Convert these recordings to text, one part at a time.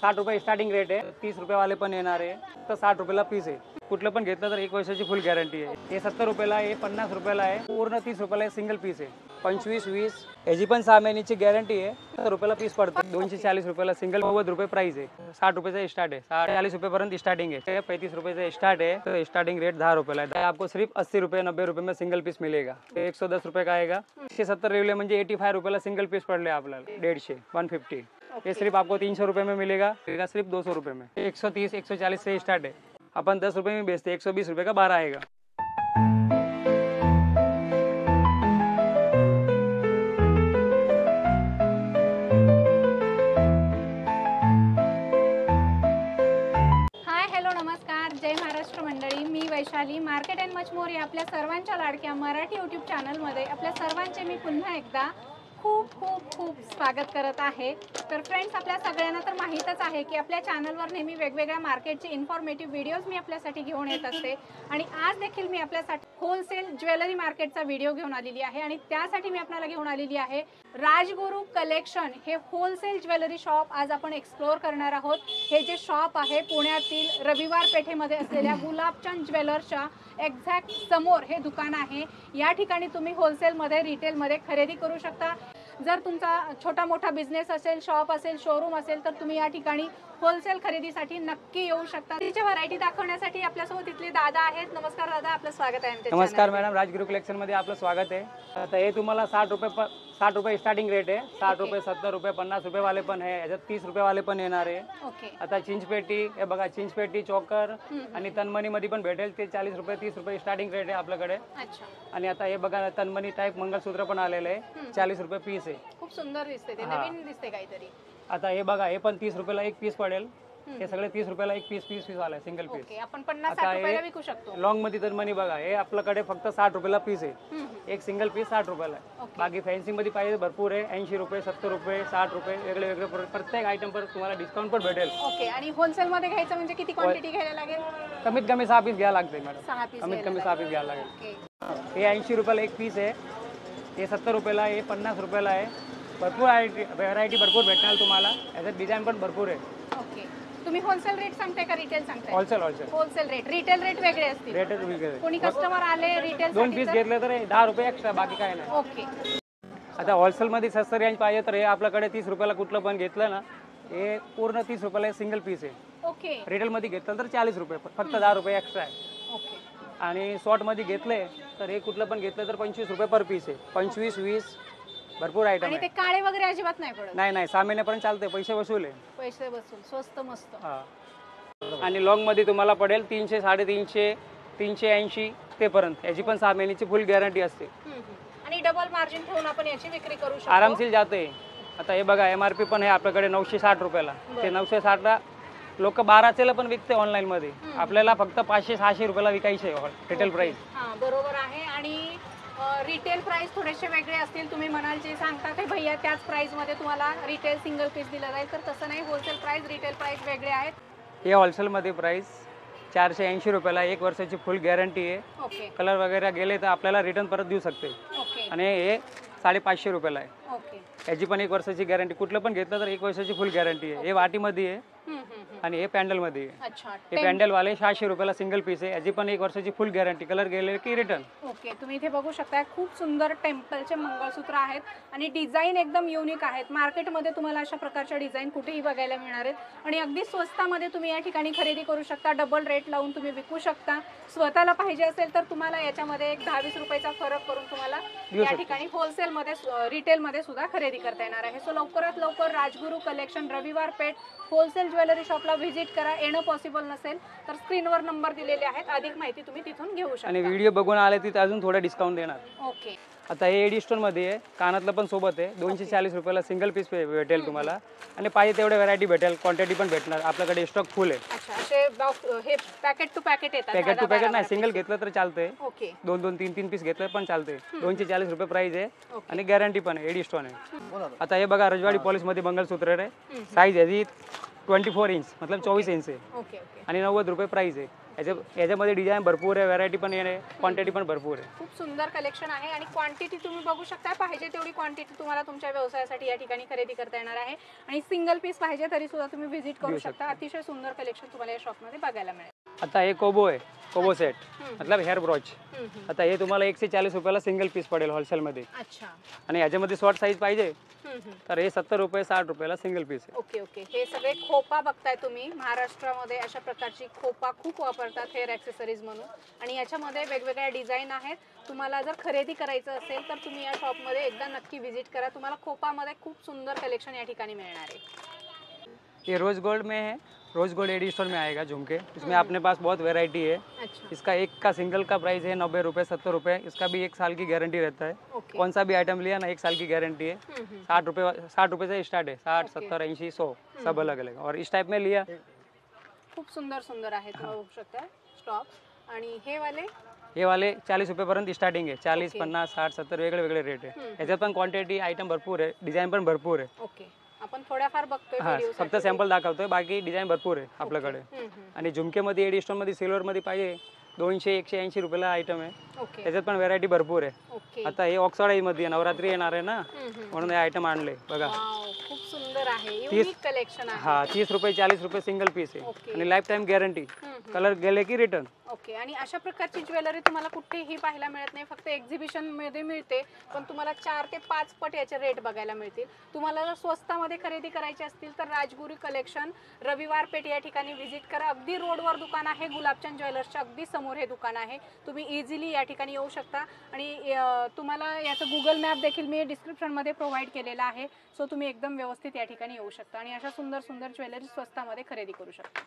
₹60 starting rate आहे. 30 रुपये वाले पण येणार आहे. तर 60 रुपयाला पीस आहे. कुठलं पण घेतलं तर 1 वर्षाची फुल गॅरंटी आहे. हे 70 रुपयाला आहे, 50 रुपयाला आहे, पूर्ण 30 रुपयाला सिंगल पीस आहे. 25, 20 याची पण 6 महिन्याची गॅरंटी आहे. 70 रुपयाला पीस पडतो. 240 रुपयाला सिंगल, 90 रुपये प्राइस आहे. 60 रुपये स्टार्ट है, 40 रुपये पर्यंत स्टार्टिंग है. 35 रुपये से स्टार्ट है. तो स्टार्टिंग रेट 10 रुपये है. आपको सिर्फ 80 रुपये 90 रुपये में सिंगल पीस मिलेगा. 110 रुपये का आएगा. 170 रेवले म्हणजे 85 रुपयाला सिंगल पीस पडले आपल्याला. 150, 150 ये सिर्फ आपको 300 रुपये में मिलेगा. सिर्फ 200 रुपये में. 130, 140 से स्टार्ट है. अपन 10 रुपये में बेचते, 120 रुपये का 12 आएगा. जय महाराष्ट्र मंडळी, मी Vaishali market and much more या आपल्या सर्वांच्या लाडक्या मराठी यूट्यूब चॅनलमध्ये आपल्या सर्वांचे मी पुन्हा एकदा खूप खूप खूप स्वागत करत आहे. तर फ्रेंड्स, आपल्या सगळ्यांना तर माहीतच आहे की आपल्या चॅनलवर नेहमी वेगवेगळ्या मार्केटचे इन्फॉर्मेटिव्ह व्हिडिओज मी आपल्यासाठी घेऊन येत असते. आणि आज देखील मी आपल्यासाठी होलसेल ज्वेलरी मार्केटचा व्हिडिओ घेऊन आलेली आहे. आणि त्यासाठी मी आपल्याला घेऊन आलेली आहे राजगुरू कलेक्शन हे होलसेल ज्वेलरी शॉप. आज आपण एक्सप्लोर करणार आहोत. हे जे शॉप आहे पुण्यातील रविवार पेठेमध्ये असलेल्या गुलाबचंद ज्वेलर्सच्या एक्झॅक्ट समोर हे दुकान आहे. या ठिकाणी तुम्ही होलसेलमध्ये रिटेलमध्ये खरेदी करू शकता. जर तुमचा छोटा मोठा बिझनेस असेल, शॉप असेल, शोरूम असेल तर तुम्ही या ठिकाणी होलसेल खरेदीसाठी नक्की येऊ शकता. तिच्या व्हरायटी दाखवण्यासाठी आपल्यासोबत इथले दादा आहेत. नमस्कार दादा, आपलं स्वागत आहे. नमस्कार मॅडम, राजगुरू कलेक्शन मध्ये आपलं स्वागत आहे. आता हे तुम्हाला 60 रुपये स्टार्टिंग रेट आहे. 60 रुपये, 70 रुपये, 50 रुपये वाले पण आहे. याच्यात 30 रुपये वाले पण येणार आहे. आता चिंचपेटी, हे बघा चिंचपेटी, चोकर आणि तनमणी मध्ये पण भेटेल. ते 40 रुपये 30 रुपये स्टार्टिंग रेट आहे आपल्याकडे. आणि आता हे बघा तनमणी टाईप मंगलसूत्र पण आलेलं आहे. 40 रुपये पीस आहे. खूप सुंदर दिसते, ते नवीन दिसते काहीतरी. आता हे बघा, हे पण 30 रुपयाला एक पीस पडेल. हे सगळे 30 रुपयाला एक पीस आलाय सिंगल पीस. आपण 50-60 रुपयाला विकू शकतो. लॉंग मध्ये तर मनी बघा, हे आपल्याकडे फक्त 60 रुपयाला पीस आहे. एक सिंगल पीस 60 रुपयाला आहे. बाकी फॅन्सी मध्ये पाहिजे भरपूर आहे. 80 रुपये, 70 रुपये, 60 रुपये, वेगळे वेगळे प्रत्येक आयटम पर तुम्हाला डिस्काउंट पण भेटेल. ओके. आणि होलसेल मध्ये घ्यायचं म्हणजे किती क्वांटिटी घ्यायला लागेल? कमीत कमी 6 पीस घ्यायला लागते मॅडम. 6 पीस कमीत कमी 6 पीस घ्यायला लागेल. हे 80 रुपयाला एक पीस आहे. हे 70 रुपयाला आहे. 50 रुपयाला आहे. भरपूर व्हरायटी भरपूर भेटणार तुम्हाला. याच्यात डिझाईन पण भरपूर आहे. ओके. तुम्ही होलसेल रेट सांगताय का रिटेल सांगताय? Wholesale rate. रिटेल रेट वेगळे असतील. रेट वेगळे. कोणी कस्टमर आले रिटेल 2 पीस घेतले तर 10 रुपये एक्स्ट्रा, बाकी काय नाही. ओके. आता होलसेल मध्ये स्वस्त रेंज पाहिजे तर हे आपल्याकडे 30 रुपयाला कुठलं पण घेतलं ना, हे पूर्ण 30 रुपयाला सिंगल पीस आहे. ओके. रिटेल मध्ये घेतलं तर 40 रुपये, फक्त 10 रुपये एक्स्ट्रा आहे. ओके. आणि शॉर्ट मध्ये घेतले तर हे कुठलं पण घेतलं तर 25 रुपये पर पीस आहे. 25, 20 भरपूर आयटम आहे. आणि ते काळे वगैरे अजिबात नाही पडत? नाही, 6 महिन्यापर्यंत चालते. पैसे वसूल आहे. पैसे वसूल, स्वस्त मस्त. आणि लॉंग मध्ये तुम्हाला पडेल 300, 350, 380 ते पर्यंत. याची पण 6 महिन्याची फुल गॅरंटी असते. आणि डबल मार्जिन ठेवून आपण याची विक्री करू शकतो. आरामशीर जाते. आता हे बघा, MRP पण आहे आपल्याकडे 960 रुपयाला. ते 960ला लोक 1200ला पण विकते ऑनलाईन मध्ये. आपल्याला फक्त 500-600 रुपयाला विकायचे रिटेल प्राइस. बरोबर आहे. आणि रिटेल प्राइस थोडेसे वेगळे असतील. तुम्ही म्हणाल जे सांगता ते भैया त्याच प्राइस मध्ये तुम्हाला रिटेल सिंगल पीस दिला जाईल, तर तसं नाही. होलसेल प्राइस, रिटेल प्राइस वेगळे आहेत. हे होलसेल मध्ये प्राइस 480 रुपयाला 1 वर्षाची फुल गॅरंटी आहे. ओके. कलर वगैरे गेले तर आपल्याला रिटर्न परत देऊ शकते. ओके. आणि हे 550 रुपयाला आहे. ओके. याची पण 1 वर्षाची गॅरंटी. कुठलं पण घेतलं तर 1 वर्षाची फुल गॅरंटी आहे. हे वाटीमध्ये आहे आणि हे पॅन्डल मध्ये आहे. अच्छा. हे पॅन्डल वाले 600 रुपयाला सिंगल पीस आहे. याची पण 1 वर्षाची फुल गॅरंटी. कलर गेले की रिटर्न. ओके. तुम्ही इथे बघू शकता, खूप सुंदर टेम्पलचे मंगळसूत्र आहेत आणि डिझाईन एकदम युनिक आहेत. मार्केटमध्ये तुम्हाला अशा प्रकारच्या डिझाईन कुठेही बघायला मिळणार आहेत. आणि अगदी स्वस्तामध्ये तुम्ही या ठिकाणी खरेदी करू शकता. डबल रेट लावून तुम्ही विकू शकता. स्वतःला पाहिजे असेल तर तुम्हाला याच्यामध्ये एक 10-20 रुपयाचा फरक करून तुम्हाला या ठिकाणी होलसेलमध्ये, रिटेलमध्ये सुद्धा खरेदी करता येणार आहे. सो लवकरात लवकर राजगुरू कलेक्शन रविवार पेठ होलसेल ज्वेलरी शॉपला व्हिजिट करा. येणं पॉसिबल नसेल तर स्क्रीनवर नंबर दिलेले आहेत. अधिक माहिती तुम्ही तिथून घेऊ शकता. आणि व्हिडिओ बघून आले तिथे अजून थोडा डिस्काउंट देणार. ओके. आता हे एडी स्टोन मध्ये आहे. कानातलं पण सोबत आहे. 240 रुपयाला सिंगल पीस भेटेल तुम्हाला. आणि पाहिजे तेवढे व्हरायटी भेटेल. क्वांटिटी पण भेटणार. आपल्याकडे स्टॉक फुल आहे. अच्छा. असे बॉक्स, हे पॅकेट टू पॅकेट येतात? पॅकेट टू पॅकेट नाही, सिंगल घेतलं तर चालतंय. ओके. 2-2, 3-3 पीस घेतलं पण चालतंय. 240 रुपये प्राइस आहे. आणि गॅरंटी पण आहे. एडी स्टोन आहे. आता हे बघा, रजवाडी पॉलिश मध्ये मंगलसूत्र आहे. साईज याची 24 इंच, मतलब 24 इंच आहे. ओके. आणि 90 रुपये प्राइस आहे. याच्यामध्ये डिझाईन भरपूर आहे, व्हरायटी पण आहे, क्वांटिटी पण भरपूर आहे. खूप सुंदर कलेक्शन आहे आणि क्वांटिटी तुम्ही बघू शकता. पाहिजे तेवढी क्वांटिटी तुम्हाला तुमच्या व्यवसायासाठी या ठिकाणी खरेदी करता येणार आहे आणि सिंगल पीस पाहिजे तरी सुद्धा तुम्ही व्हिजिट करू शकता. अतिशय सुंदर कलेक्शन तुम्हाला या शॉपमध्ये बघायला मिळेल. आता हे कोबो आहे, कोबो सेट मतलब हेअर ब्रॉच. आता हे तुम्हाला 140 रुपयाला सिंगल पीस पडेल होलसेलमध्ये. अच्छा. आणि याच्यामध्ये शॉर्ट साईज पाहिजे तर हे 70 रुपये 60 रुपयाला सिंगल पीस आहे. Okay okay. हे सगळे खोपा बघताय तुम्ही. महाराष्ट्रामध्ये अशा प्रकारची खोपा खूप वापरतात हेअर ॲक्सेसरीज म्हणून आणि याच्यामध्ये वेगवेगळ्या डिझाईन आहेत. तुम्हाला जर खरेदी करायचं असेल तर तुम्ही या शॉपमध्ये एकदा नक्की व्हिजिट करा. तुम्हाला खोपामध्ये खूप सुंदर कलेक्शन या ठिकाणी मिळणार आहे. ये रोज गोल्ड में है, रोज गोल्ड एडी स्टोन में आएगा झुमके. इसमें अपने पास बहुत वैरायटी है. अच्छा. इसका एक का सिंगल का प्राइस है 90 रुपये 70 रुपये. इसका भी 1 साल की गारंटी रहता है. ओके. कौन सा भी आइटम लिया ना 1 साल की गारंटी है. 60 रुपये से स्टार्ट है. 60 70 80 100 सब अलग अलग. और इस टाइप में लिया खूप सुंदर सुंदर आहे. तुम्ही बघू शकता स्टॉक. आणि हे वाले 40 रुपयेपर्यंत स्टार्टिंग आहे. 40 ओके. 50 60 70 वेगळे वेगळे रेट आहे. याच्यात पण क्वांटिटी आयटम भरपूर आहे, डिझाईन पण भरपूर आहे. ओके. आपण थोड्याफार बघतोय हा व्हिडिओ. फक्त सॅम्पल दाखवतोय, बाकी डिझाईन भरपूर आहे आपल्याकडे. आणि झुमकेमध्ये एडी स्टोनमध्ये सिल्वरमध्ये पाहिजे 200 180 रुपयाला आयटम आहे. ओके. त्याच्यात पण व्हरायटी भरपूर आहे. ओके. आता हे ऑक्साईडमध्ये नवरात्री येणार आहे ना, म्हणून हे आयटम आणले बघा. वाव, खूप सुंदर आहे. युनिक कलेक्शन आहे. हा 30 रुपये 40 रुपये सिंगल पीस आहे. ओके. आणि लाईफ टाईम गॅरंटी. कलर गेले की रिटर्न. ओके. आणि अशा प्रकारची ज्वेलरी तुम्हाला कुठेही पाहायला मिळत नाही. फक्त एक्झिबिशन मध्ये मिळते, पण तुम्हाला 4 ते 5 पट याचे रेट बघायला मिळतील. तुम्हाला जर स्वस्तामध्ये खरेदी करायची असतील तर राजगुरू कलेक्शन रविवार पेठ या ठिकाणी व्हिजिट करा. अगदी रोडवर दुकान आहे. गुलाबचंद ज्वेलर्सच्या अगदी समोर हे दुकान आहे. तुम्ही इझिली या ठिकाणी येऊ शकता आणि तुम्हाला याचं गुगल मॅप देखील मी डिस्क्रिप्शनमध्ये प्रोव्हाइड केलेला आहे. सो तुम्ही एकदम व्यवस्थित या ठिकाणी येऊ शकता आणि अशा सुंदर सुंदर ज्वेलरी स्वस्तामध्ये खरेदी करू शकता.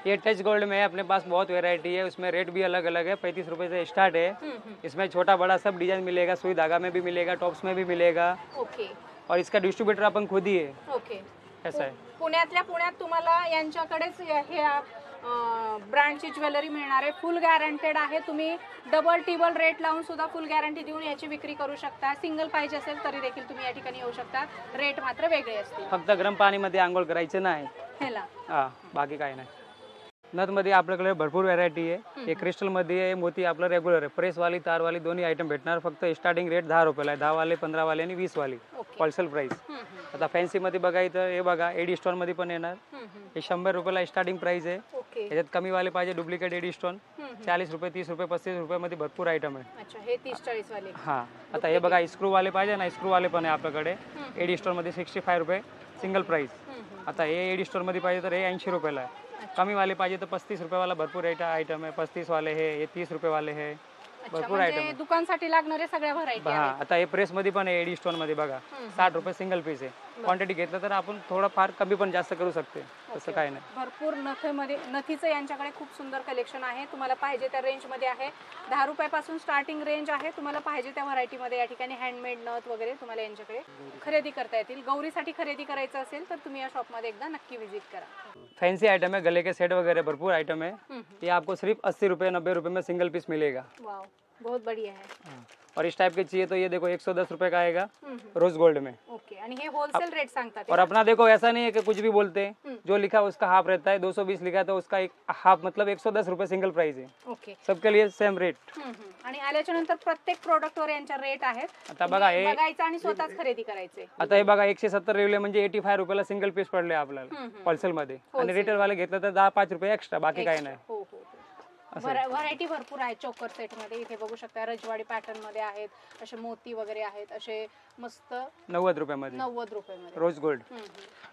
ये टच गोल्ड में है, अपने पास बहुत वैरायटी है. उसमें रेट भी अलग अलग है. 35 रुपये से स्टार्ट है. इसमें छोटा बड़ा सब डिजाइन मिलेगा. सुई धागा में भी मिलेगा, टॉप्स में भी मिलेगा. ओके. और इसका डिस्ट्रीब्यूटर अपन खुद ही है. ओके. ऐसा है. पुण्यातल्या पुण्यात तुम्हाला यांच्याकडेच हे ब्रँडची ज्वेलरी मिळणार आहे. फुल गॅरंटेड आहे. तुम्ही डबल टिबल रेट लावून सुद्धा फुल गॅरंटी देऊन याची विक्री करू शकता. सिंगल पाहिजे असेल तरी देखील तुम्ही या ठिकाणी येऊ शकता. रेट मात्र वेगळे असतील. फक्त गरम पाणीमध्ये आंघोळ करायचं नाही. ह्याला हा बाकी काही नाही. नथमध्ये आपल्याकडे भरपूर व्हरायटी आहे. हे क्रिस्टलमध्ये आहे, मोती आपलं रेग्युलर आहे. प्रेसवाली तारवाली दोन्ही आयटम भेटणार. फक्त स्टार्टिंग रेट 10 रुपयाला आहे. 10 वाले 15 वाले आणि 20 वाली होलसेल प्राइस. आता फॅन्सीमध्ये बघायचं हे बघा एडी स्टोनमध्ये पण येणार. हे 100 रुपयाला स्टार्टिंग प्राइस आहे. याच्यात कमी वाले पाहिजे डुप्लिकेट एडी स्टोन 40 रुपये 30 रुपये 35 रुपयामध्ये भरपूर आयटम आहे. अच्छा. हे 30-40 वाले. हा आता हे बघा स्क्रू वाले पाहिजे ना, स्क्रू वाले पण आहे आपल्याकडे. एडी स्टोनमध्ये 65 रुपये सिंगल प्राइस. आता हे एडी स्टोनमध्ये पाहिजे तर हे 80 रुपयाला आहे. कमी वाले पाहिजे तर 35 रुपये वाला भरपूर आयटम है. 35 वाले है, 30 रुपये वाले है. भरपूर आयटम आहे. दुकानसाठी लागणारे सगळ्या व्हरायटी हा आता हे प्रेस मध्ये पण आहे एडी स्टोन मध्ये बघा. 60 रुपये सिंगल पीस आहे. क्वांटिटी घेतलं तर आपण थोडं फार कमी पण जास्त करू शकते. तसं काय नाही. भरपूर नथीमध्ये नथीचं यांच्याकडे खूप सुंदर कलेक्शन आहे. तुम्हाला पाहिजे त्या रेंजमध्ये आहे. 10 रुपयापासून स्टार्टिंग रेंज आहे. तुम्हाला पाहिजे त्या व्हरायटीमध्ये या ठिकाणी हँडमेड नथ वगैरे तुम्हाला यांच्याकडे खरेदी करता येतील. गौरीसाठी खरेदी करायचं असेल तर तुम्ही या शॉपमध्ये एकदा नक्की व्हिजिट करा. फैंसी आइटम है, गले के सेट वगैरह भरपूर आइटम है. ये आपको सिर्फ 80 रुपये 90 रुपये में सिंगल पीस मिलेगा. वाह, बहुत बढ़िया है. और इस टाइप के चाहिए तो ये देखो 110 रुपये का आएगा रोज गोल्ड में. ओके. आणि हे होलसेल रेट सांगतात. और अपना देखो ऐसा नहीं है कि कुछ भी बोलते हैं. जो लिखा है उसका हाफ रहता है. 220 लिखा है तो उसका एक हाफ मतलब 110 रुपये सिंगल प्राइस है. ओके. सबके लिए सेम रेट. आणि आल्याच्या नंतर प्रत्येक प्रोडक्ट वर यांच्या रेट आहेत. आता बघा हे बघायचं आणि स्वतःच खरेदी करायचे. आता हे बघा 170 रेवले म्हणजे 85 रुपयाला सिंगल पीस पडले आपल्याला होलसेल मध्ये. आणि रिटेल वाले घेतलं तर 10-5 रुपये एक्स्ट्रा, बाकी काही नाही. हो हो. व्हरायटी भरपूर आहे. चोकर सेट मध्ये इथे बघू शकता रजवाडी पॅटर्न मध्ये आहेत. असे मोती वगैरे आहेत. असे मस्त 90 रुपयामध्ये 90 रुपयामध्ये रोज गोल्ड.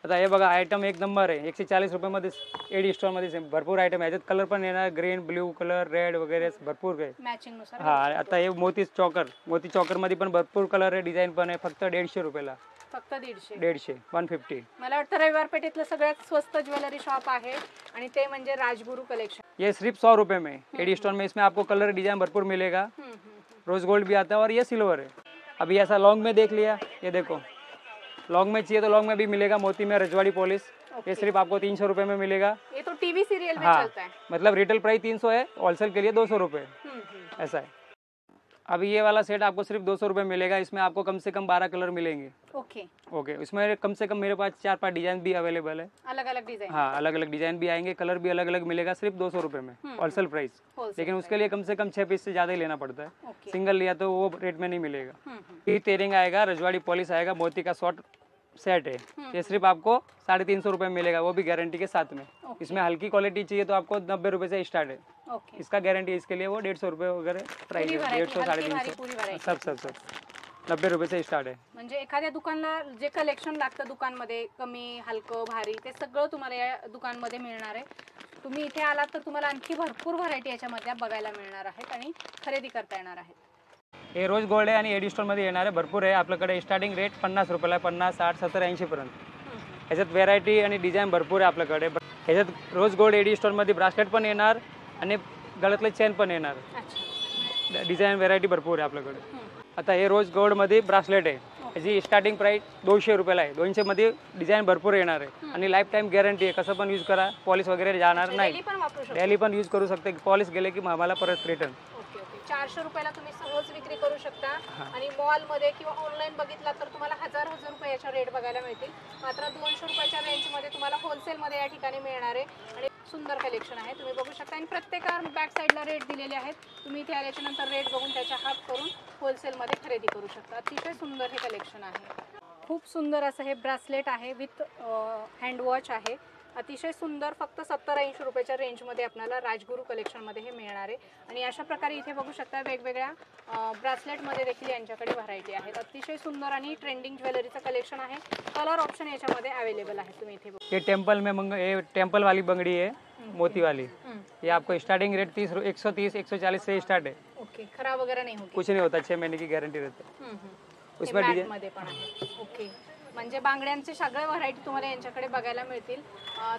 आता हे बघा आयटम एक नंबर आहे. 140 रुपयामध्ये एडी स्टोन मध्ये भरपूर आयटम आहे. याच्यात कलर पण येणार ग्रीन ब्ल्यू कलर रेड वगैरे भरपूर काही मॅचिंग नुसार. हा आता हे मोती चॉकर मध्ये पण भरपूर कलर आहे, डिझाईन पण आहे. फक्त 150 रुपयाला. फक्त 150 150. मला वाटतं रविवार पेठेतलं सगळ्यात स्वस्त ज्वेलरी शॉप आहे आणि ते म्हणजे राजगुरू कलेक्शन. ये सिर्फ 100 रुपये में एडी स्टोन में. इसमें आपको कलर डिजाइन भरपूर मिलेगा. रोज गोल्ड भी आता है और ये सिल्वर है. अभी ऐसा लॉन्ग में देख लिया, ये देखो लॉन्ग में चाहिए तो लॉन्ग में भी मिलेगा. मोती में रजवाड़ी पॉलिश. ये सिर्फ आपको 300 रुपये में मिलेगा. ये तो टीवी सीरियल में हाँ, चलता है. मतलब रिटेल प्राइस 300 है, होलसेल के लिए 200 रुपये. ऐसा है. अभी ये वाला सेट आपको सिर्फ 200 रुपये मिलेगा। इसमें आपको कम से कम 12 कलर मिलेंगे। ओके, ओके, इसमें कम से कम मेरे पास 4-5 डिजाइन भी अवेलेबल है। अलग अलग डिजाइन। हाँ, अलग अलग डिजाइन भी आएंगे, कलर भी अलग अलग मिलेगा, सिर्फ 200 रुपये में होलसेल प्राइस। लेकिन उसके लिए कम से कम 6 पीस से ज़्यादा ही लेना पड़ता है। ओके। सिंगल लिया तो वो रेट में नहीं मिलेगा। ये तेरिंग आएगा, रजवाड़ी पॉलिश आएगा, मोती का शॉर्ट सेट है। ये सिर्फ आपको 350 रुपये में मिलेगा, वो भी गारंटी के साथ में। इसमें हल्की क्वालिटी चाहिए तो आपको 90 रुपये से स्टार्ट है। ओके, इसका गारंटी है, इसके लिए वो 150 रुपये वगैरह प्राइस है। 150, 350 सब सब सब 90 रुपये से स्टार्ट आहे. म्हणजे एखाद्या दुकानला जे कलेक्शन लागतं दुकानमध्ये कमी हलकं भारी ते सगळं तुम्हाला या दुकानमध्ये मिळणार आहे. तुम्ही इथे आलात तर तुम्हाला आणखी भरपूर व्हरायटी याच्यामध्ये बघायला मिळणार आहेत आणि खरेदी करता येणार आहेत. हे रोज गोल्ड आहे आणि एडी स्टोनमध्ये येणार आहे. भरपूर आहे आपल्याकडे. स्टार्टिंग रेट 50 रुपयाला आहे. 50, 60, 70, 80 पर्यंत. ह्याच्यात व्हेरायटी आणि डिझाईन भरपूर आहे आपल्याकडे. ह्याच्यात रोज गोल्ड एडी स्टोनमध्ये ब्रासलेट पण येणार आणि गळ्यातले चेन पण येणार. डिझाईन व्हेरायटी भरपूर आहे आपल्याकडे. आता हे रोज गोल्डमध्ये ब्रासलेट आहे. याची स्टार्टिंग प्राइस 200 रुपयाला आहे. 200 मध्ये डिझाईन भरपूर येणार आहे आणि लाईफ टाईम गॅरंटी आहे. कसं पण यूज करा, पॉलिश वगैरे जाणार नाही. डेली पण यूज करू शकते. पॉलिश गेले की आम्हाला परत रिटर्न. 400 रुपयाला तुम्ही सहज विक्री करू शकता आणि मॉल मध्ये किंवा ऑनलाईन बघितला तर तुम्हाला हजार रुपयाच्या रेट बघायला मिळतील. मात्र 200 रुपयाच्या रेंज मध्ये तुम्हाला होलसेल मध्ये या ठिकाणी मिळणार आहे आणि सुंदर कलेक्शन आहे. तुम्ही बघू शकता आणि प्रत्येकावर बॅक साईडला रेट दिलेले आहेत. तुम्ही इथे आल्याच्या नंतर रेट बघून त्याच्या हाफ करून होलसेल मध्ये खरेदी करू शकता. अतिशय सुंदर हे कलेक्शन आहे. खूप सुंदर असं हे ब्रासलेट आहे विथ हँड वॉच आहे. अतिशय सुंदर. फक्त 70-80 रुपयाच्या रेंजमध्ये आपल्याला राजगुरू कलेक्शनमध्ये हे मिळणार आहे. आणि अशा प्रकारे इथे बघू शकता वेगवेगळ्या ब्रासलेटमध्ये देखील यांच्याकडे व्हरायटी आहेत. अतिशय सुंदर आणि ट्रेंडिंग ज्वेलरीचं कलेक्शन आहे. कलर ऑप्शन याच्यामध्ये अवेलेबल आहे. तुम्ही इथे ये टेम्पल में ये टेम्पल वाली बंगड़ी है, मोती वाली. ये आपको स्टार्टिंग रेट 130, 140 से स्टार्ट है. ओके, खराब वगैरह नहीं होगी. कुछ नहीं होता. 6 महीने की गारंटी रहती है. उसमें डिजाइन मध्ये पण आहे. ओके, म्हणजे बांगड्यांचे सगळे व्हरायटी तुम्हाला यांच्याकडे बघायला मिळतील.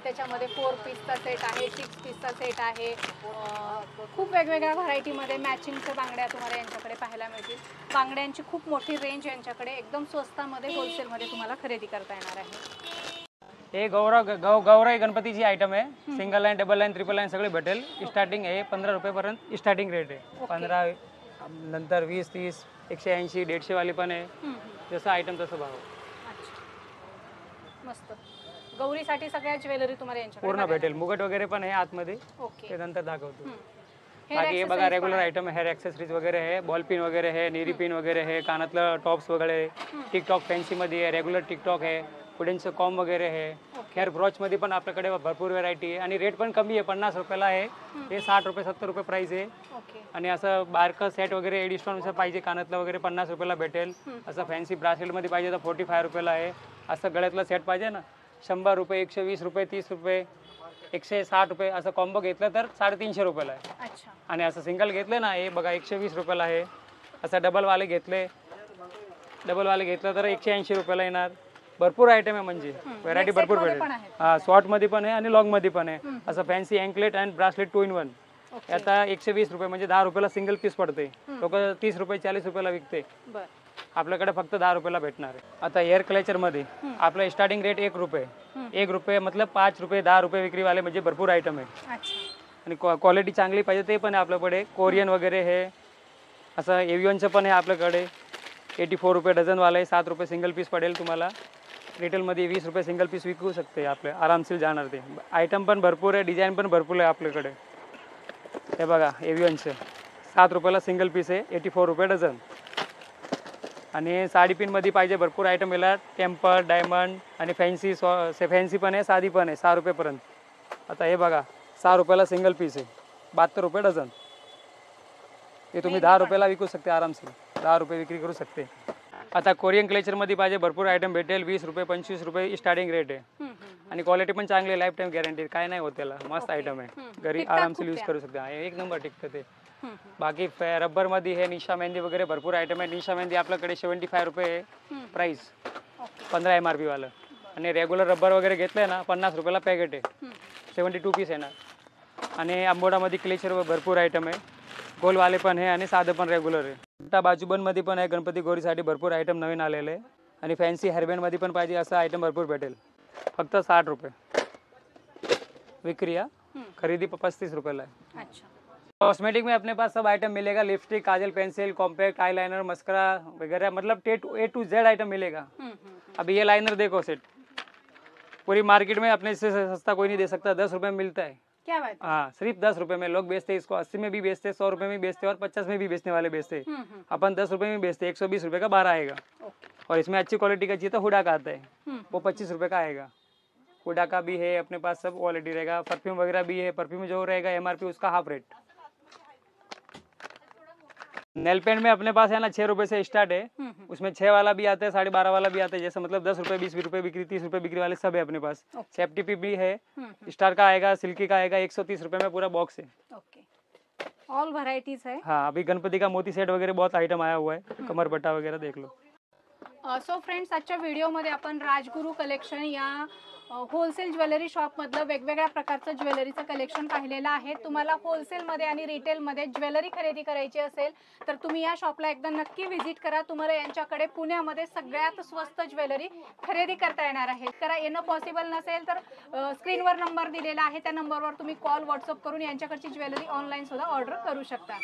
त्याच्यामध्ये 4 पीसचा सेट आहे, 6 पीसचा सेट आहे. खूप वेगवेगळ्या व्हरायटीमध्ये मॅचिंगच्या बांगड्या तुम्हाला यांच्याकडे पाहायला मिळतील. बांगड्यांची खूप मोठी रेंज यांच्याकडे एकदम स्वस्तामध्ये होलसेलमध्ये तुम्हाला खरेदी करता येणार आहे. हे गौराई गणपतीची आयटम आहे. Single line, double line, triple line सगळे भेटेल. स्टार्टिंग आहे 15 रुपयापर्यंत स्टार्टिंग रेट आहे. 15 नंतर 20, 30, 180, 150 वाली पण आहे. जसं आयटम तसं भाव. मस्त. गौरीसाठी सगळ्या ज्वेलरी तुम्हाला यांच्याकडे पूर्ण भेटेल. मुगट वगैरे पण आहे आतमध्ये. ओके, ते नंतर दाखवतो. बाकी हे बघा रेग्युलर आयटम आहे. हेअर एक्सेसरीज वगैरे आहे. बॉल पिन वगैरे आहे, नेरी पिन वगैरे आहे, कानातलं टॉप्स वगैरे, टिकटॉक फॅन्सीमध्ये आहे, रेग्युलर टिकटॉक आहे, पुढेंचं कॉम वगैरे आहे. हेअर ब्रॉचमध्ये पण आपल्याकडे भरपूर व्हरायटी आहे आणि रेट पण कमी आहे. 50 रुपयाला आहे. हे 60 रुपये 70 रुपये प्राइस आहे. आणि असं बारकं सेट वगैरे एडी स्टोनचं पाहिजे कानातलं वगैरे 50 रुपयाला भेटेल. असं फॅन्सी ब्रासलेटमध्ये पाहिजे तर 45 रुपयाला आहे. असं गळ्यातलं सेट पाहिजे ना 100 रुपये, 120 रुपये, 30 रुपये, 160 रुपये असं कॉम्बो घेतलं तर 350 रुपयाला आहे. आणि असं सिंगल घेतलं ना हे बघा 120 रुपयाला आहे. असं डबलवाले घेतलं तर 180 रुपयाला येणार. भरपूर आयटम आहे. म्हणजे व्हरायटी भरपूर भेटेल. हा, शॉर्टमध्ये पण आहे आणि लॉंगमध्ये पण आहे. असं fancy anklet and bracelet 2 in 1. आता 120 रुपये म्हणजे 10 रुपयाला सिंगल पीस पडते. लोक 30 रुपये 40 रुपयाला विकते. आपल्याकडे फक्त 10 रुपयाला भेटणार आहे. आता हेअर क्लेचरमध्ये आपलं स्टार्टिंग रेट 1 रुपये. 1 रुपये मतलब 5 रुपये 10 रुपये विक्रीवाले म्हणजे भरपूर आयटम आहे. आणि क्वालिटी चांगली पाहिजे ते पण आहे आपल्याकडे. कोरियन वगैरे हे असं एव्हियनचं पण आहे आपल्याकडे. 84 रुपये डझनवाला आहे. 7 रुपये सिंगल पीस पडेल तुम्हाला. रिटेलमध्ये 20 रुपये सिंगल पीस विकू शकते. आपले आरामशीर जाणार ते. आयटम पण भरपूर आहे, डिझाईन पण भरपूर आहे आपल्याकडे. हे बघा एव्हियनचं 7 रुपयाला सिंगल पीस आहे. 84 रुपये डझन. आणि साडी पिनमध्ये पाहिजे भरपूर आयटम येणार. टेम्पर, डायमंड आणि फॅन्सी पण आहे, साधी पण आहे 6 रुपयेपर्यंत. आता हे बघा 6 रुपयाला सिंगल पीस आहे. 72 रुपये डझन. हे तुम्ही 10 रुपयाला विकू शकते आरामशीर. 10 रुपये विक्री करू शकते. आता कोरियन क्लेचरमध्ये पाहिजे भरपूर आयटम भेटेल. 20 रुपये 25 रुपये स्टार्टिंग रेट आहे. आणि क्वालिटी पण चांगली आहे. Life time guarantee. काय नाही होत त्याला. मस्त आयटम आहे. घरी आरामशीर यूज करू शकते. एक नंबर टिकतं ते. बाकी रबरमध्ये हे निशा मेहंदी वगैरे भरपूर आयटम आहे. निशा मेहंदी आपल्याकडे 75 रुपये प्राईस. 15 MRP वालं. आणि रेग्युलर रबर वगैरे घेतलंय ना 50 रुपयाला पॅकेट आहे. 72 पीस येणार. आणि आंबोडामध्ये क्लेचर भरपूर आयटम आहे. गोलवाले पण आहे आणि साधं पण रेग्युलर आहे. आता बाजूबंदमध्ये पण आहे. गणपती गौरीसाठी भरपूर आयटम नवीन आलेले आहे. आणि फॅन्सी हेअरबँडमध्ये पण पाहिजे असं आयटम भरपूर भेटेल. फक्त 60 रुपये विक्री. खरेदी 35 रुपयाला आहे. कॉस्मेटिक में अपने पास सब आइटम मिलेगा, lipstick, Kajal, pencil, compact, eyeliner, mascara वगैरह, मतलब ए टू जेड आइटम मिलेगा। अभी ये लाइनर देखो सेट, पूरी मार्केट में अपने से सस्ता कोई नहीं दे सकता, 10 रुपए में मिलता है। क्या बात है। हाँ, सिर्फ 10 रुपए में लोग बेचते हैं इसको, 80 में भी बेचते, 100 रुपए में भी बेचते और 50 में भी बेचने वाले बेचते। अपन 10 रुपए में बेचते, 120 रुपए का 12 आएगा। और इसमें अच्छी क्वालिटी का चाहिए तो हुडा का आता है, वो 25 रुपए का आएगा। हुडा का भी है अपने पास, सब क्वालिटी रहेगा। परफ्यूम वगैरह भी है, परफ्यूम जो रहेगा MRP उसका हाफ रेट। नेल पेंट में अपने पास है ना 6 रुपए से स्टार्ट है, उसमें 6 वाला भी आता है, 12.5 वाला भी आता है, जैसे मतलब 10 रुपए, 20 रुपए बिक्री, 30 रुपए बिक्री वाले सब है अपने पास। सेफ्टी पी भी है, स्टार का आएगा, सिल्की का आएगा, 130 रुपए में पूरा बॉक्स है। ऑल वैरायटीज है। हाँ, अभी गणपति का मोती सेट वगैरह बहुत आइटम आया हुआ है, कमर बट्टा वगैरह देख लो। सो फ्रेंड्स, आजच्या व्हिडिओमध्ये आपण राजगुरू कलेक्शन या होलसेल ज्वेलरी शॉपमधलं वेगवेगळ्या प्रकारचं ज्वेलरीचं कलेक्शन पाहिलेलं आहे। तुम्हाला होलसेलमध्ये आणि रिटेलमध्ये ज्वेलरी खरेदी करायची असेल तर तुम्ही या शॉपला एकदा नक्की व्हिजिट करा। तुम्हाला यांच्याकडे पुण्यामध्ये सगळ्यात स्वस्त ज्वेलरी खरेदी करता येणार आहे। करा येणं पॉसिबल नसेल तर स्क्रीनवर नंबर दिलेला आहे, त्या नंबरवर तुम्ही कॉल व्हॉट्सअप करून यांच्याकडची ज्वेलरी ऑनलाईन सुद्धा ऑर्डर करू शकता।